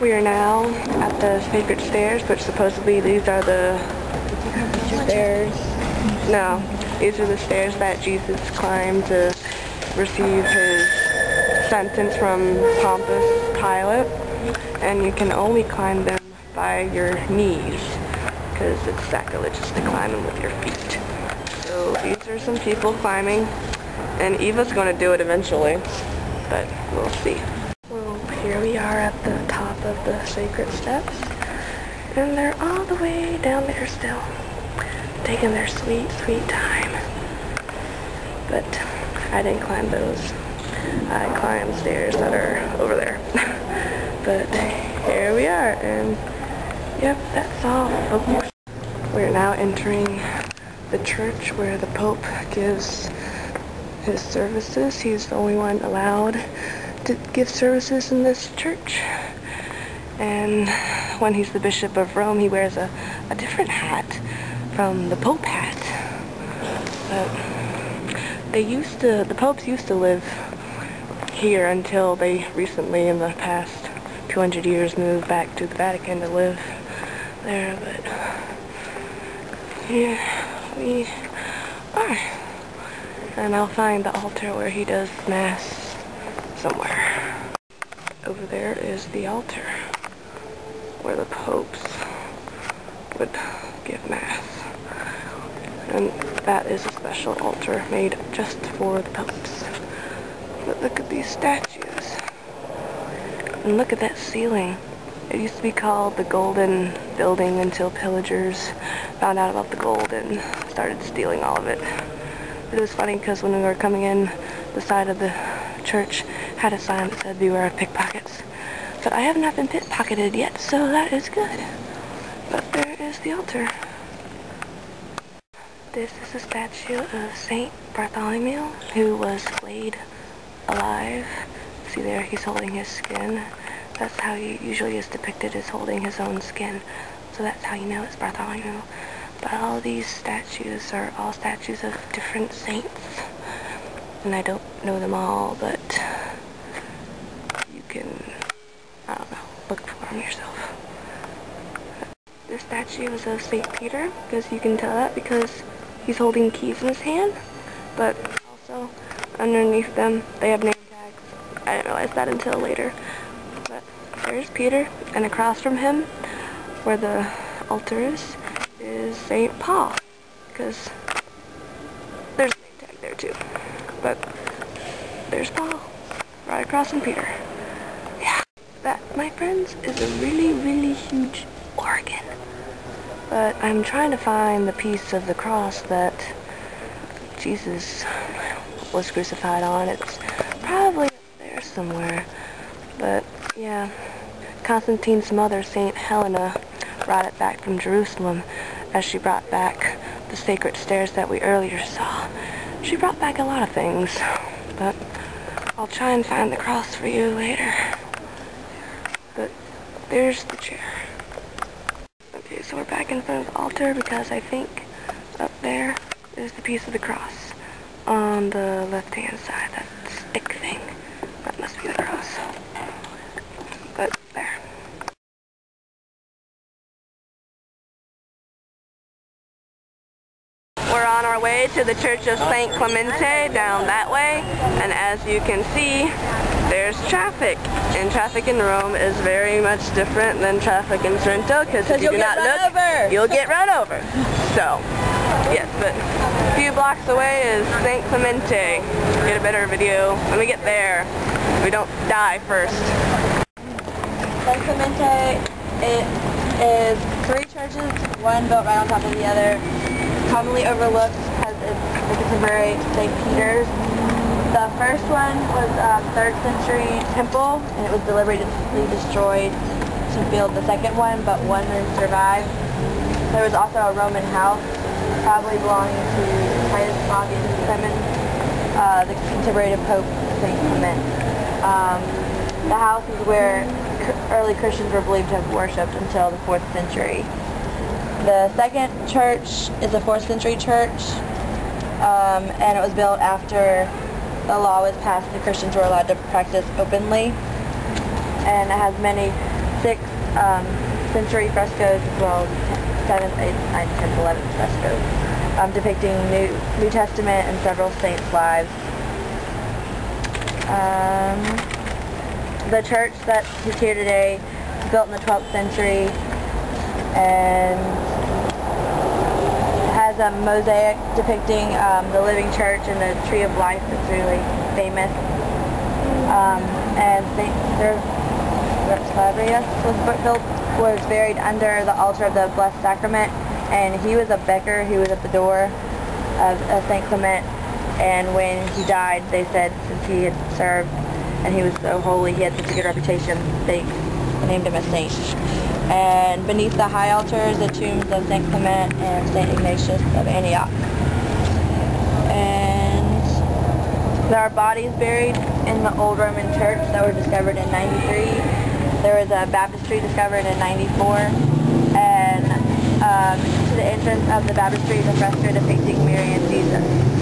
We are now at the sacred stairs, which supposedly these are the stairs. No, these are the stairs that Jesus climbed to receive his sentence from Pontius Pilate, and you can only climb them by your knees because it's sacrilegious to climb them with your feet. So these are some people climbing, and Eva's going to do it eventually, but we'll see. Well, here we are at the top of the sacred steps, and they're all the way down there still, taking their sweet, sweet time. But I didn't climb those. I climbed stairs that are over there. But here we are, and yep, that's all. Okay. We're now entering the church where the Pope gives his services. He's the only one allowed to give services in this church. And when he's the Bishop of Rome, he wears a different hat from the Pope hat. But the popes used to live here until they recently, in the past 200 years, moved back to the Vatican to live there. But here we are. And I'll find the altar where he does Mass somewhere. Over there is the altar where the popes would give Mass. And that is a special altar made just for the popes. But look at these statues. And look at that ceiling. It used to be called the Golden Building until pillagers found out about the gold and started stealing all of it. But it was funny because when we were coming in, the side of the church had a sign that said beware of pickpockets. But I have not been pickpocketed yet, so that is good. But there is the altar. This is a statue of Saint Bartholomew, who was flayed alive. See there, he's holding his skin. That's how he usually is depicted, as holding his own skin. So that's how you know it's Bartholomew. But all these statues are all statues of different saints. And I don't know them all, but you can, I don't know, look for them yourself. This statue is of St. Peter, because you can tell that because he's holding keys in his hand. But also, underneath them, they have name tags. I didn't realize that until later. But there's Peter, and across from him, where the altar is St. Paul, because there's a name tag there too. But there's Paul, right across from Peter. Yeah, that, my friends, is a really, really huge organ. But I'm trying to find the piece of the cross that Jesus was crucified on. It's probably up there somewhere. But yeah, Constantine's mother, St. Helena, brought it back from Jerusalem as she brought back the sacred stairs that we earlier saw. She brought back a lot of things, but I'll try and find the cross for you later. But there's the chair. Okay, so we're back in front of the altar because I think up there is the piece of the cross on the left-hand side. That stick thing. That must be the cross. But there. We're on our way to the Church of San Clemente down that way, and as you can see, there's traffic. And traffic in Rome is very much different than traffic in Sorrento, because if you do not look, you'll get run over. So, yes, but a few blocks away is San Clemente. Get a better video when we get there. We don't die first. San Clemente, it is 3 churches, one built right on top of the other, commonly overlooked as the contemporary St. Peter's. The first one was a 3rd century temple, and it was deliberately destroyed to build the second one, but one room survived. There was also a Roman house, probably belonging to Titus Flavius Clement, the contemporary Pope St. Clement. The house is where early Christians were believed to have worshipped until the 4th century. The second church is a 4th century church, and it was built after the law was passed and Christians were allowed to practice openly. And it has many 6th century frescoes as well as 7th, 8th, 9th, 10th, 11th frescoes depicting New Testament and several saints' lives. The church that is here today was built in the 12th century and has a mosaic depicting the living church and the tree of life that's really famous. And Flavius was buried under the altar of the Blessed Sacrament, and he was a becker who was at the door of San Clemente, and when he died they said since he had served and he was so holy, he had such a good reputation, they named him a saint. And beneath the high altar is the tombs of San Clement and St. Ignatius of Antioch. And there are bodies buried in the old Roman church that were discovered in 93. There was a baptistry discovered in 94. And to the entrance of the baptistry is a fresco depicting Mary and Jesus.